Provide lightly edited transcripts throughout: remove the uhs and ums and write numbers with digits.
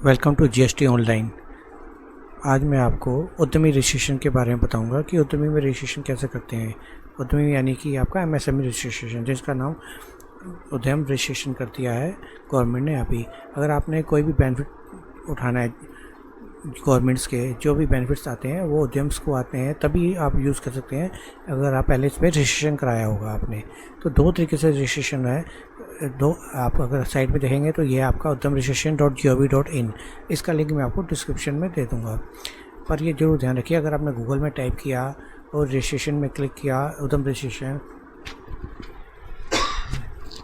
Welcome to GST online. आज मैं आपको उद्यमी रजिस्ट्रेशन के बारे में बताऊंगा कि उद्यमी में रजिस्ट्रेशन कैसे करते हैं। उद्यमी यानी कि आपका एमएसएमई रजिस्ट्रेशन, जिसका नाम उद्यम रजिस्ट्रेशन कर दिया है गवर्नमेंट ने अभी। अगर आपने कोई भी बेनिफिट उठाना है, गवर्नमेंट्स के जो भी बेनिफिट्स आते हैं वो उद्यम्स को आते हैं, तभी आप यूज़ कर सकते हैं। अगर आप पहले इस पर रजिस्ट्रेशन कराया होगा आपने, तो दो तरीके से रजिस्ट्रेशन है। दो आप अगर साइट पे देखेंगे तो ये आपका उद्यम registration.gov.in, इसका लिंक मैं आपको डिस्क्रिप्शन में दे दूँगा। पर ये जरूर ध्यान रखिए, अगर आपने गूगल में टाइप किया और रजिस्ट्रेशन में क्लिक किया उद्यम रजिस्ट्रेशन,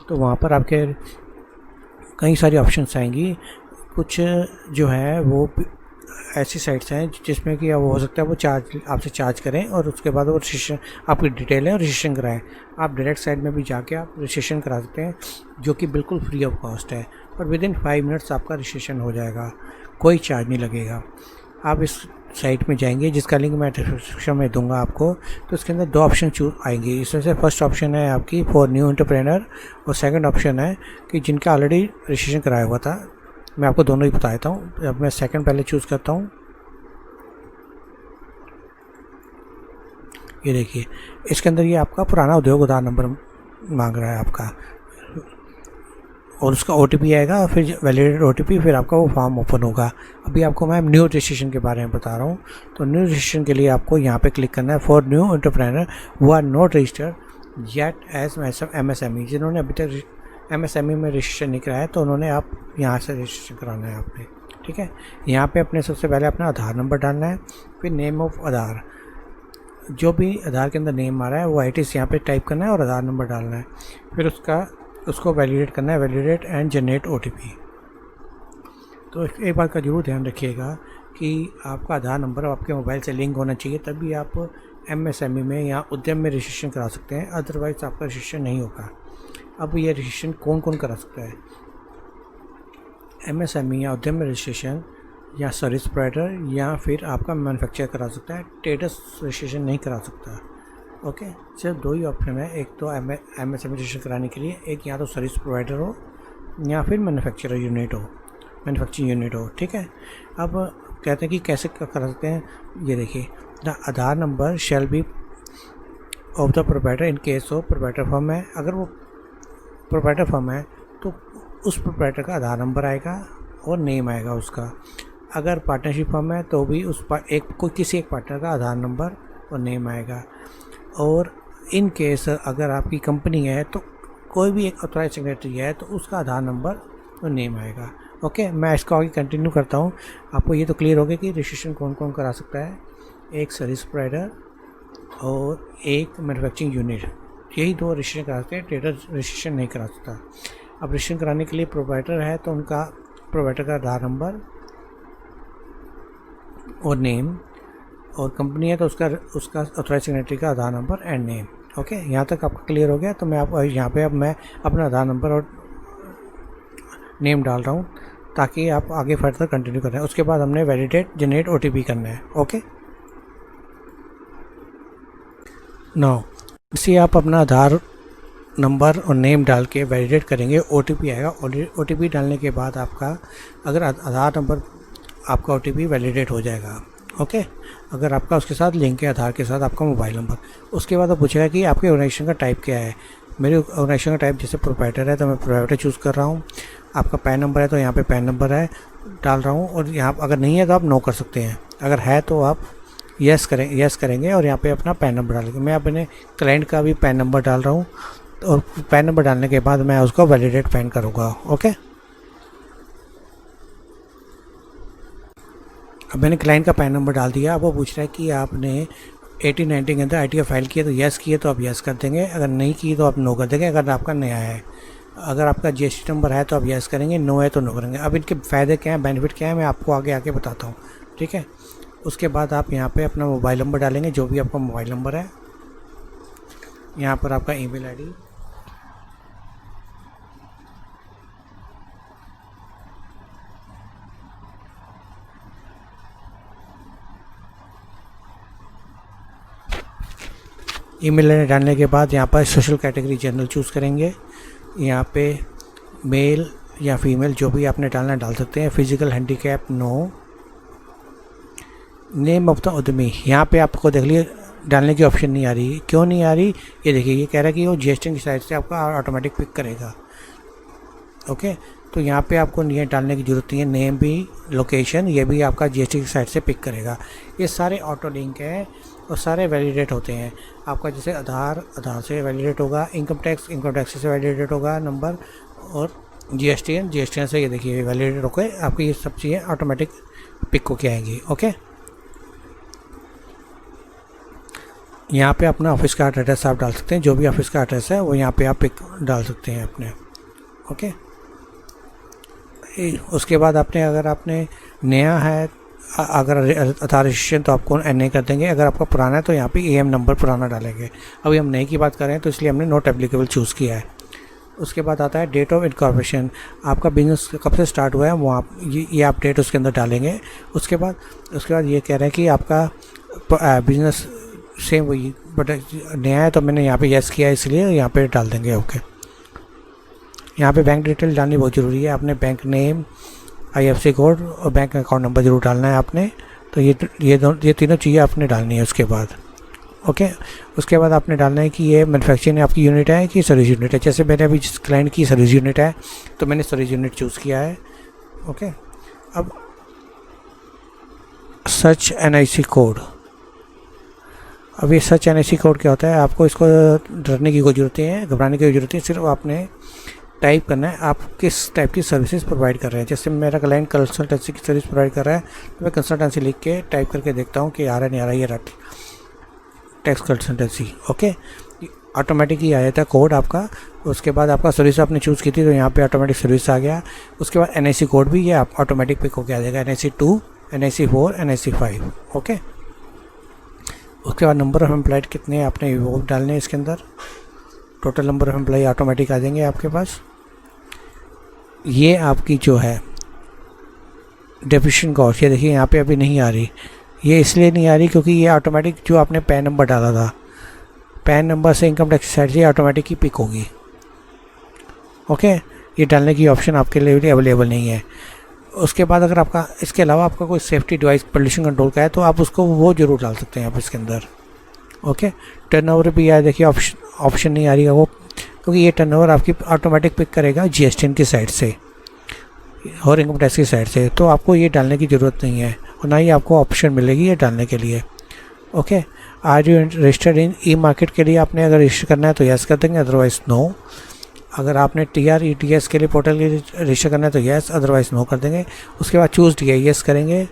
तो वहाँ पर आपके कई सारी ऑप्शंस आएंगी। कुछ जो है वो ऐसी साइट्स हैं जिसमें कि अब हो सकता है वो आपसे चार्ज करें और उसके बाद वो रजिस्ट्रेशन आपकी डिटेल है और रजिस्ट्रेशन कराएं। आप डायरेक्ट साइट में भी जाके आप रजिस्ट्रेशन करा सकते हैं, जो कि बिल्कुल फ्री ऑफ कॉस्ट है, और विदिन 5 मिनट्स आपका रजिस्ट्रेशन हो जाएगा, कोई चार्ज नहीं लगेगा। आप इस साइट में जाएंगे, जिसका लिंक मैं डिस्क्रिप्शन में दूंगा आपको, तो इसके अंदर 2 ऑप्शन आएंगे। इसमें से फर्स्ट ऑप्शन है आपकी फॉर न्यू एंटरप्रेन्योर, और सेकंड ऑप्शन है कि जिनका ऑलरेडी रजिस्ट्रेशन कराया हुआ था। मैं आपको दोनों ही बता देता हूँ। अब मैं सेकंड पहले चूज़ करता हूँ। ये देखिए, इसके अंदर ये आपका पुराना उद्योग उधार नंबर मांग रहा है आपका, और उसका OTP आएगा, फिर वैलिडेट OTP, फिर आपका वो फॉर्म ओपन होगा। अभी आपको मैं न्यू रजिस्ट्रेशन के बारे में बता रहा हूँ। तो न्यू रजिस्ट्रेशन के लिए आपको यहाँ पे क्लिक करना है for new entrepreneur who are not registered yet as MSME। जिन्होंने अभी तक MSME में रजिस्ट्रेशन नहीं कराया, तो उन्होंने आप यहाँ से रजिस्ट्रेशन कराना है आपने। ठीक है, यहाँ पे अपने सबसे पहले अपना आधार नंबर डालना है, फिर नेम ऑफ आधार, जो भी आधार के अंदर नेम आ रहा है वो ITs यहाँ पे टाइप करना है और आधार नंबर डालना है। फिर उसको वैलिडेट करना है, वैलिडेट एंड जनरेट OTP। तो एक बात का जरूर ध्यान रखिएगा कि आपका आधार नंबर आपके मोबाइल से लिंक होना चाहिए, तभी आप MSME में या उद्यम में रजिस्ट्रेशन करा सकते हैं, अदरवाइज़ आपका रजिस्ट्रेशन नहीं होगा। अब ये रजिस्ट्रेशन कौन कौन करा सकता है? MSME या उद्यम में रजिस्ट्रेशन या सर्विस प्रोवाइडर या फिर आपका मैन्युफैक्चरर करा सकता है, ट्रेडर्स रजिस्ट्रेशन नहीं करा सकता। ओके, सिर्फ 2 ही ऑप्शन है, एक तो MSME रजिस्ट्रेशन कराने के लिए, एक या तो सर्विस प्रोवाइडर हो या फिर मैन्युफैक्चरिंग यूनिट हो। ठीक है, अब कहते हैं कि कैसे करा सकते हैं। ये देखिए, the Aadhaar number shall be of the provider in case of provider firm है। अगर वो प्रोवाइडर फर्म है तो उस प्रोवाइडर का आधार नंबर आएगा और नेम आएगा उसका। अगर पार्टनरशिप फर्म है तो भी किसी एक पार्टनर का आधार नंबर और नेम आएगा। और इन केस अगर आपकी कंपनी है तो कोई भी एक ऑथराइज्ड सिग्नेटरी है तो उसका आधार नंबर और नेम आएगा। ओके, मैं इसको आगे कंटिन्यू करता हूँ। आपको ये तो क्लियर हो गया कि रजिस्ट्रेशन कौन कौन करा सकता है। एक सर्विस प्रोवाइडर और एक मैन्युफैक्चरिंग यूनिट, यही 2 रजिस्ट्रेशन करा सकते हैं, ट्रेडर रजिस्ट्रेशन नहीं करा सकता। अब रजिस्ट्रेशन कराने के लिए प्रोवाइडर है तो उनका प्रोवाइडर का आधार नंबर और नेम, और कंपनी है तो उसका ऑथराइज्ड सिग्नेटरी का आधार नंबर एंड नेम। ओके, यहाँ तक आपका क्लियर हो गया। तो मैं आपको यहाँ पे अब मैं अपना आधार नंबर और नेम डाल रहा हूँ ताकि आप आगे फर्दर कंटिन्यू करें। उसके बाद हमने वैलिडेट जनरेट OTP करना है। ओके, नाउ इसे आप अपना आधार नंबर और नेम डाल के वैलिडेट करेंगे, OTP आएगा। OTP डालने के बाद आपका अगर आधार नंबर आपका OTP वैलिडेट हो जाएगा। ओके, अगर आपका उसके साथ लिंक है आधार के साथ आपका मोबाइल नंबर, उसके बाद वो पूछेगा कि आपके ऑर्गेनाइजेशन का टाइप क्या है। मेरे ऑर्गेनाइजेशन का टाइप जैसे प्रोवाइडर है तो मैं प्रोवाइडर चूज़ कर रहा हूँ। आपका पैन नंबर है तो यहाँ पे पैन नंबर है डाल रहा हूँ, और यहाँ अगर नहीं है तो आप नो कर सकते हैं, अगर है तो आप यस करेंगे और यहाँ पे अपना पैन नंबर डालेंगे। मैं अपने क्लाइंट का भी पैन नंबर डाल रहा हूँ, और पैन नंबर डालने के बाद मैं उसको वैलिडेट पैन करूँगा। ओके, अब मैंने क्लाइंट का पैन नंबर डाल दिया। अब वो पूछ रहा है कि आपने 1890 के अंदर ITR फाइल किया, तो यस किए तो आप यस कर देंगे, अगर नहीं किए तो आप नो कर देंगे। अगर आपका नया है, अगर आपका GST नंबर है तो आप यस करेंगे, नो है तो नो करेंगे। अब इनके फ़ायदे क्या हैं, बेनिफिट क्या है, मैं आपको आगे बताता हूँ। ठीक है, उसके बाद आप यहाँ पे अपना मोबाइल नंबर डालेंगे, जो भी आपका मोबाइल नंबर है। यहाँ पर आपका ईमेल ID, ईमेल डालने के बाद यहाँ पर सोशल कैटेगरी जनरल चूज़ करेंगे। यहाँ पे मेल या फीमेल जो भी आपने डालना डाल सकते हैं। Physical handicap no. Name of the udyami, यहाँ पे आपको देख लिए डालने की ऑप्शन नहीं आ रही। क्यों नहीं आ रही? ये देखिए, ये कह रहा है कि वो जीएसटी की साइड से आपका ऑटोमेटिक पिक करेगा। ओके, तो यहाँ पे आपको ये डालने की ज़रूरत नहीं है। नेम भी, लोकेशन, ये भी आपका जीएसटी की साइड से पिक करेगा। ये सारे ऑटो लिंक हैं और सारे वैलिडेट होते हैं। आपका जैसे आधार से वैलिडेट होगा, इनकम टैक्स से वैलिडेट होगा नंबर, और जीएसटी से ये देखिए वैलिडेट होकर आपकी ये सब चीज़ें ऑटोमेटिक पिक होके आएंगी। ओके, यहाँ पे अपना ऑफिस का एड्रेस आप डाल सकते हैं। जो भी ऑफिस का एड्रेस है वो यहाँ पे आप पिक डाल सकते हैं अपने। ओके, उसके बाद अगर आपने नया है, अगर आधार रजिस्ट्रेशन तो आपको NA कर देंगे। अगर आपका पुराना है तो यहाँ पे AM नंबर पुराना डालेंगे। अभी हम नए की बात कर रहे हैं तो इसलिए हमने नॉट एप्लीकेबल चूज़ किया है। उसके बाद आता है डेट ऑफ इनकॉर्पोरेशन। आपका बिजनेस कब से स्टार्ट हुआ है वो आप ये आप डेट उसके अंदर डालेंगे। उसके बाद ये कह रहा है कि आपका बिजनेस सेम वही बट नया है, तो मैंने यहाँ पे यस किया है इसलिए यहाँ पे डाल देंगे। ओके, यहाँ पे बैंक डिटेल डालनी बहुत ज़रूरी है। आपने बैंक नेम, IFSC कोड और बैंक अकाउंट नंबर ज़रूर डालना है आपने। तो ये तीनों चीज़ें आपने डालनी है उसके बाद। ओके, उसके बाद आपने डालना है कि ये मैन्युफैक्चरिंग आपकी यूनिट है कि सर्विस यूनिट है। जैसे मैंने अभी जिस क्लाइंट की सर्विस यूनिट है तो मैंने सर्विस यूनिट चूज़ किया है। ओके, अब सर्च NIC कोड। अब ये सर्च NIC कोड क्या होता है? आपको इसको डरने की कोई ज़रूरत नहीं है, घबराने की कोई ज़रूरत नहीं। सिर्फ आपने टाइप करना है आप किस टाइप की सर्विसेज प्रोवाइड कर रहे हैं। जैसे मेरा क्लाइंट कंसल्टेंसी की सर्विस प्रोवाइड कर रहा है तो मैं कंसल्टेंसी लिख के टाइप करके देखता हूँ कि आ रहा नहीं आ रहा। ये टैक्स कंसल्टेंसी। ओके, ऑटोमेटिक ही आ जाता है कोड आपका। उसके बाद आपका सर्विस आपने चूज़ की थी तो यहाँ पे ऑटोमेटिक सर्विस आ गया। उसके बाद NIC कोड भी ये आप ऑटोमेटिक पिक होकर आ जाएगा। NIC 2, NIC 4, NIC 5। ओके, उसके बाद नंबर ऑफ़ एम्प्लॉयड कितने आपने वो डालने हैं इसके अंदर। Total number of employ automatic आ जाएंगे आपके पास। ये आपकी जो है डेप्रिसिएशन कॉस्ट, ये देखिए यहाँ पे अभी नहीं आ रही। ये इसलिए नहीं आ रही क्योंकि ये ऑटोमेटिक जो आपने पैन नंबर डाला था, पैन नंबर से इनकम टैक्स साइड से ऑटोमेटिक ही पिक होगी। ओके, ये डालने की ऑप्शन आपके लिए अवेलेबल नहीं है। उसके बाद अगर आपका इसके अलावा आपका कोई सेफ्टी डिवाइस पोल्यूशन कंट्रोल का है तो आप उसको वो ज़रूर डाल सकते हैं आप इसके अंदर। ओके, टर्नओवर भी आया, देखिए ऑप्शन नहीं आ रही है वो, क्योंकि ये टर्नओवर आपकी ऑटोमेटिक पिक करेगा GST की साइड से और इनकम टैक्स की साइड से। तो आपको ये डालने की ज़रूरत नहीं है और ना ही आपको ऑप्शन मिलेगी ये डालने के लिए। Okay, are you registered in e market के लिए आपने अगर रजिस्टर करना है तो यस कर देंगे, अदरवाइज़ नो। अगर आपने TR-ETS के लिए पोर्टल के लिए रजिस्टर करना है तो यस, अदरवाइज़ नो कर देंगे। उसके बाद चूज़ DIS करेंगे।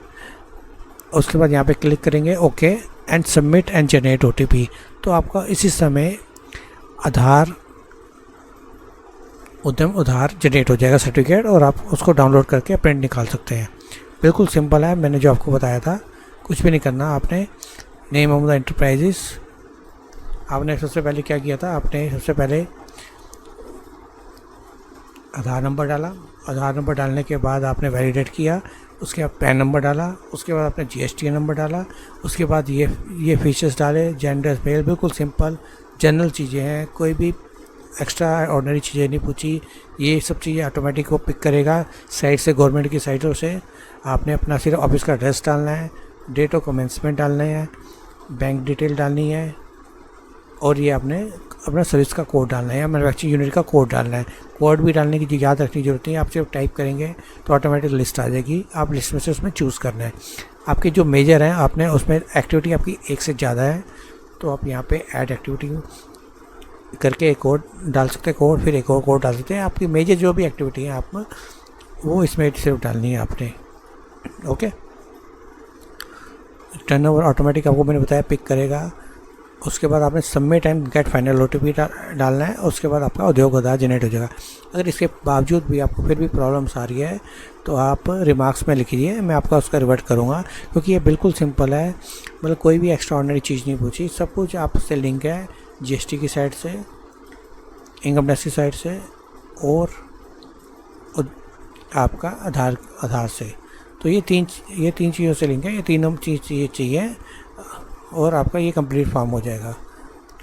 उसके बाद यहाँ पे क्लिक करेंगे okay and submit and generate OTP। तो आपका इसी समय उधार जनरेट हो जाएगा सर्टिफिकेट और आप उसको डाउनलोड करके प्रिंट निकाल सकते हैं। बिल्कुल सिंपल है, मैंने जो आपको बताया था, कुछ भी नहीं करना। आपने नेम ऑफ द एंटरप्राइजेस, आपने सबसे पहले क्या किया था, आपने सबसे पहले आधार नंबर डाला। आधार नंबर डालने के बाद आपने वैलिडेट किया। उसके बाद पैन नंबर डाला। उसके बाद आपने GST नंबर डाला। उसके बाद ये फीचर्स डाले, जेंडर मेल, बिल्कुल सिंपल जनरल चीज़ें हैं, कोई भी एक्स्ट्रा ऑर्डिनरी चीज़ें नहीं पूछी। ये सब चीज़ें ऑटोमेटिक वो पिक करेगा साइड से, गवर्नमेंट की साइटों से। आपने अपना सिर्फ ऑफिस का एड्रेस डालना है, डेट ऑफ कमेंसमेंट डालना है, बैंक डिटेल डालनी है और ये आपने अपना सर्विस का कोड डालना है या मैन्युफैक्चरिंग यूनिट का कोड डालना है। कोड भी डालने की याद रखने की जरूरत नहीं है, आप सिर्फ टाइप करेंगे तो ऑटोमेटिक लिस्ट आ जाएगी। आप लिस्ट में से उसमें चूज़ करना है। आपके जो मेजर हैं आपने उसमें एक्टिविटी आपकी एक से ज़्यादा है तो आप यहाँ पे ऐड एक्टिविटी करके एक कोड डाल सकते हैं, कोड फिर एक और कोड डाल सकते हैं। आपकी मेजर जो भी एक्टिविटी है आप वो इसमें सिर्फ डालनी है आपने। ओके, टर्नओवर ऑटोमेटिक आपको मैंने बताया पिक करेगा। उसके बाद आपने submit and get final OTP डालना है। उसके बाद आपका उद्योग आधार जनरेट हो जाएगा। अगर इसके बावजूद भी आपको फिर भी प्रॉब्लम्स आ रही है तो आप रिमार्क्स में लिखिए, मैं आपका उसका रिवर्ट करूँगा, क्योंकि ये बिल्कुल सिंपल है। मतलब कोई भी एक्स्ट्रा ऑर्डिनरी चीज़ नहीं पूछी, सब कुछ आपसे लिंक है GST की साइड से, इनकम टैक्स की साइड से और आपका आधार से। तो ये तीन चीज़ों से लिंक है, ये तीनों चीज़ चाहिए और आपका ये कंप्लीट फॉर्म हो जाएगा।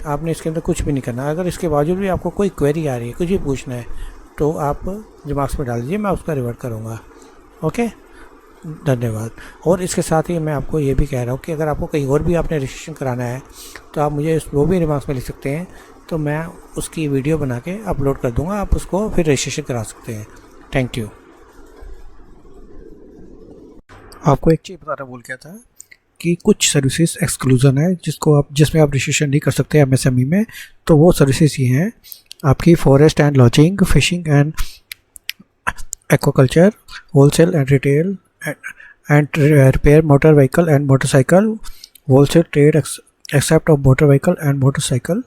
आपने इसके अंदर कुछ भी नहीं करना। अगर इसके बावजूद भी आपको कोई क्वेरी आ रही है, कुछ भी पूछना है तो आप रिमार्क्स में डाल दीजिए, मैं उसका रिवर्ट करूँगा। ओके, धन्यवाद। और इसके साथ ही मैं आपको ये भी कह रहा हूँ कि अगर आपको कहीं और भी आपने रजिस्ट्रेशन कराना है तो आप मुझे वो भी रिमार्क्स में लिख सकते हैं, तो मैं उसकी वीडियो बना के अपलोड कर दूँगा, आप उसको फिर रजिस्ट्रेशन करा सकते हैं। Thank you. आपको एक चीज़ बताना भूल गया था कि कुछ सर्विसेज एक्सक्लूजन है जिसमें आप रजिस्ट्रेशन नहीं कर सकते एमएसएमई में। तो वो सर्विसेज ये हैं आपकी forest and lodging, fishing and aquaculture, wholesale and retail and repair motor vehicle and motorcycle, wholesale trade except of motor vehicle and motorcycle,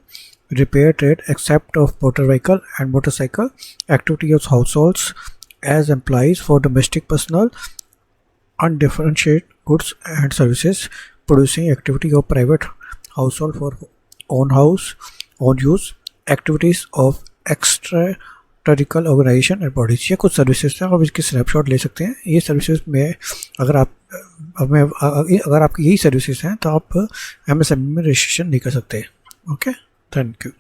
repair trade except of motor vehicle and motorcycle, activity of households as employees for domestic personnel, undifferentiated goods and services, producing activity of private household for own use, activities of extra-teritorial organization and bodies। ये कुछ services हैं, आप इसकी snapshot ले सकते हैं। ये services में अगर आपकी यही सर्विसेज हैं तो आप एमएसएमई में रजिस्ट्रेशन नहीं कर सकते। Okay, thank you.